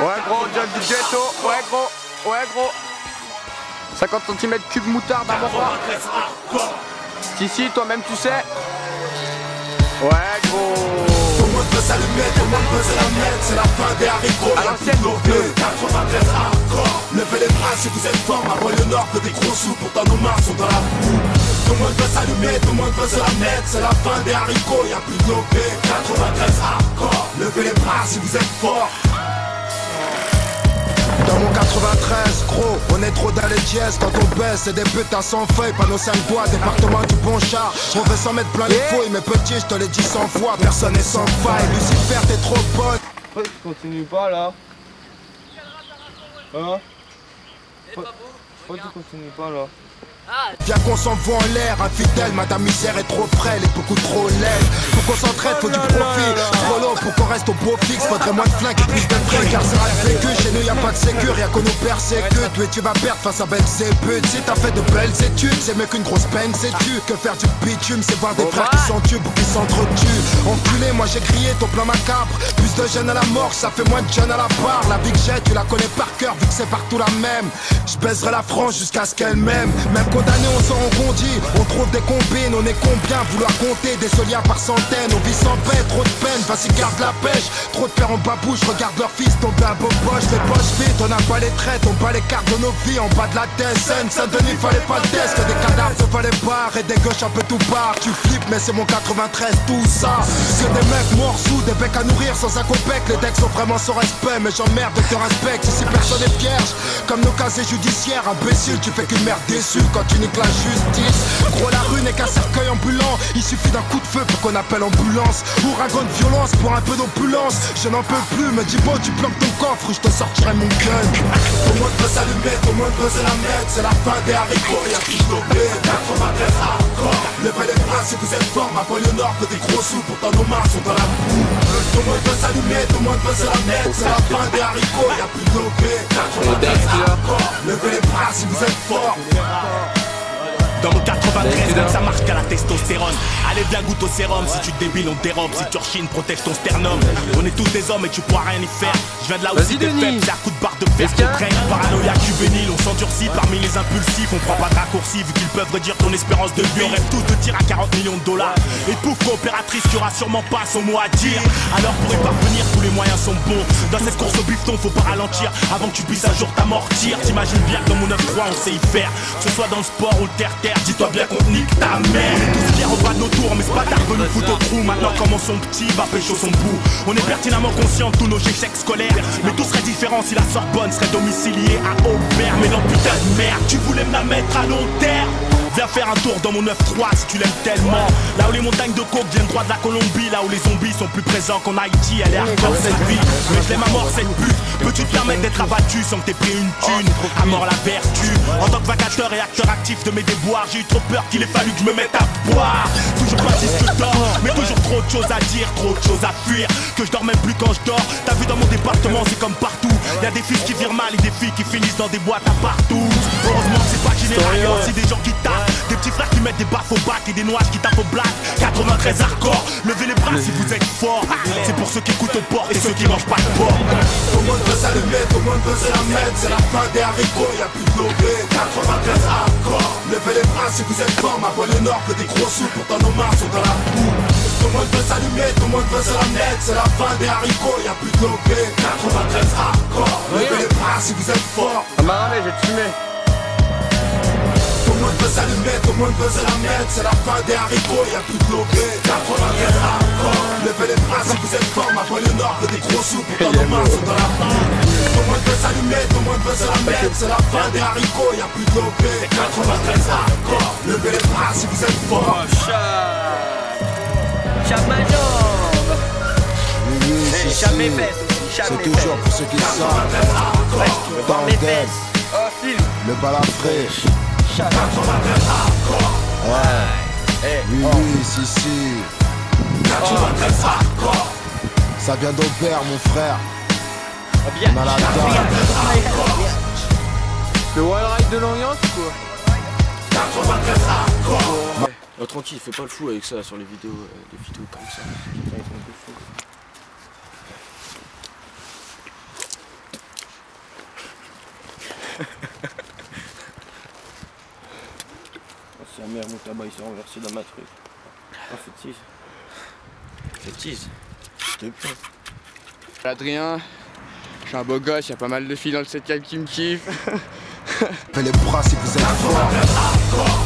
Ouais gros, John du ghetto. Ouais gros. 50 cm3 moutarde à mon roi. Si, toi-même tu sais. Ouais gros. Tout le monde veut s'allumer, tout le monde veut se la mettre. C'est la fin des haricots, à l'ancienne nos vieux 93 hardcore. Levez les bras si vous êtes forts. Ma banlieue nord fait des gros sous, pourtant nos mains sont dans la boue. Tout le monde veut s'allumer, tout le monde veut se la mettre. C'est la fin des haricots, y'a plus de nos 93 hardcore. Levez les bras si vous êtes forts. Dans mon 93, gros, on est trop dans les dièses. Quand on baisse, c'est des putains sans feuilles. Pas nos 5 bois, département du bon char. On veut s'en mettre plein les fouilles, mais petit, je te l'ai dit 100 fois. Personne n'est sans faille, Lucifer, t'es trop bonne. Pourquoi tu continues pas là? Hein? Pourquoi tu continues pas là? Viens qu'on s'envoie en l'air, infidèle, madame misère est trop frêle et beaucoup trop laide. Faut qu'on s'entraide, faut du profit, trop long pour qu'on reste au beau fixe. Faudrait moins de flingues et plus de fringues, car c'est la vécu. Chez nous y'a pas de sécu, rien qu'on nous persécute. Mais tu vas perdre face à Belzébuth. Si t'as fait de belles études, c'est mieux qu'une grosse peine, sais-tu? Que faire du bitume, c'est voir des frères qui s'entubent ou qui s'entretuent. Enculé, moi j'ai crié ton plan macabre. Plus de jeunes à la mort, ça fait moins de jeunes à la barre. La vie que j'ai, tu la connais par cœur, vu que c'est partout la même. Je baiserai la France jusqu'à ce qu'elle m'aime. Même condamné, on s'en rebondit, on trouve des combines, on est combien vouloir compter des soliens par centaines, on vit sans paix, trop de peine, vas-y garde la pêche, trop de pères en babouche, regarde leur fils tomber à beau poche, les poches vides, on n'a pas les traites, on bat les cartes de nos vies en bas de la tête, Saint-Denis fallait pas le test, que des cadavres se fallait pas, et des gauches un peu tout part, tu flippes mais c'est mon 93 tout ça, que des mecs morts sous, des becs à nourrir sans un copec, les decks sont vraiment sans respect, mais j'emmerde et te respecte, ici personne est vierge, comme nos casiers judiciaires, imbécile, tu fais qu'une merde déçue quand tu niques la justice. Gros, la rue n'est qu'un cercueil ambulant. Il suffit d'un coup de feu pour qu'on appelle ambulance. Ouragan de violence pour un peu d'opulence. Je n'en peux plus, me dis bon, tu planques ton coffre, je te sortirai mon gun. Tout le monde veut s'allumer, tout le monde veut se la mettre. C'est la fin des haricots, y'a plus d'obé. 93 hardcore. Levez les bras si vous êtes forts. Ma banlieue nord fait des gros sous, pourtant nos mains sont dans la boue. Tout le monde veut s'allumer, tout le monde veut se la mettre. C'est la fin des haricots, y'a plus d'obé. 93 hardcore. Levez les bras si vous êtes forts. Dans mon 93, même ça marche qu'à la testostérone. Allez viens goûte au sérum, si tu te débiles on te dérobe. Si tu rechines, protège ton sternum. On est tous des hommes et tu pourras rien y faire. Je viens de là où c'est des faibles, c'est à coup de barre de fer qu'on traîne. Paranoïa juvénile, on s'endurcit parmi les impulsifs. On prend pas de raccourcis vu qu'ils peuvent réduire ton espérance de vie. On rêve tous de tir à 40 millions de dollars. Et pouf, coopératrice, tu auras sûrement pas son mot à dire. Alors pour y parvenir, tous les moyens sont bons. Dans cette course au bifton, faut pas ralentir avant que tu puisses un jour t'amortir. T'imagines bien que dans mon 9-3 on sait y faire. Que ce soit dans le sport ou le terre-terre. Dis-toi bien qu'on nique ta mère. On est tous fiers au bas de nos tours, mais ce bâtard veut nous foutre au trou. Maintenant comment son petit va pécho son bout. On est pertinemment conscients de tous nos échecs scolaires. Mais tout serait différent si la Sorbonne serait domiciliée à Aubert. Mais non putain de merde, tu voulais me la mettre à long terme. Viens faire un tour dans mon 9-3 si tu l'aimes tellement. Là où les montagnes de coke viennent droit de la Colombie. Là où les zombies sont plus présents qu'en Haïti. Elle est hardcore cette vie, mais je l'aime à mort cette pute. Peux-tu te permettre d'être abattu sans que t'aies pris une thune? À mort la vertu. En tant que vacateur et acteur actif de mes déboires, j'ai eu trop peur qu'il ait fallu que je me mette à boire. Toujours pas disque d'or, mais toujours trop de choses à dire, trop de choses à fuir. Que je dors même plus quand je dors. T'as vu dans mon département c'est comme partout. Y'a des fils qui virent mal et des filles qui finissent dans des boîtes à partout. Heureusement que c'est pas général, y'a aussi des gens qui tapent. Des petits frères qui mettent des baffes au bac et des noirs qui tapent au black. 93 hardcore, levez les bras si vous êtes forts. C'est pour ceux qui écoutent au port et ceux qui mangent pas de porc. Tout le monde veut s'allumer, tout le monde veut se la mettre. C'est la fin des haricots, y'a plus de lobé. 93 hardcore, levez les bras si vous êtes forts. Ma banlieue nord fait des gros sous, pourtant nos mains sont dans la boue. Tout le monde veut s'allumer, tout le monde veut se la mettre. C'est la fin des haricots, y'a plus de lobé. 93 hardcore, levez les bras si vous êtes forts. Ah bah non mais j'ai fumé. Tout le monde veut s'allumer, tout le monde veut se la mettre. C'est la fin des haricots, y'a plus de lobé. 93 hardcore, levez les bras si vous êtes forts. Ma banlieue nord fait des gros sous, pourtant nos mains sont dans la boue. Tout le monde veut s'allumer, tout le monde veut se la mettre. C'est la fin des haricots, y'a plus de lobé. 93 hardcore, levez les bras si vous êtes forts. Chape ma jambe. Chape mes fesses aussi, chape mes fesses. C'est toujours pour ceux qui savent. Dans le dead, le balafré. 93 hardcore. Ouais. Oui, oui, si. 93 hardcore. Ça vient d'Aubert, mon frère. On a la dalle. Le wild ride de l'ambiance ou quoi? 93 hardcore. Oh, tranquille, fais pas le fou avec ça sur les vidéos, des vidéos comme ça. Putain, ils sont un peu fous. Sa mère, mon tabac, il s'est renversé dans ma truc. Ah, fétise. Fétise. S'il te plaît. Adrien, je suis un beau gosse, y a pas mal de filles dans le 7ème qui me kiffent. Fais les bras si vous êtes fort.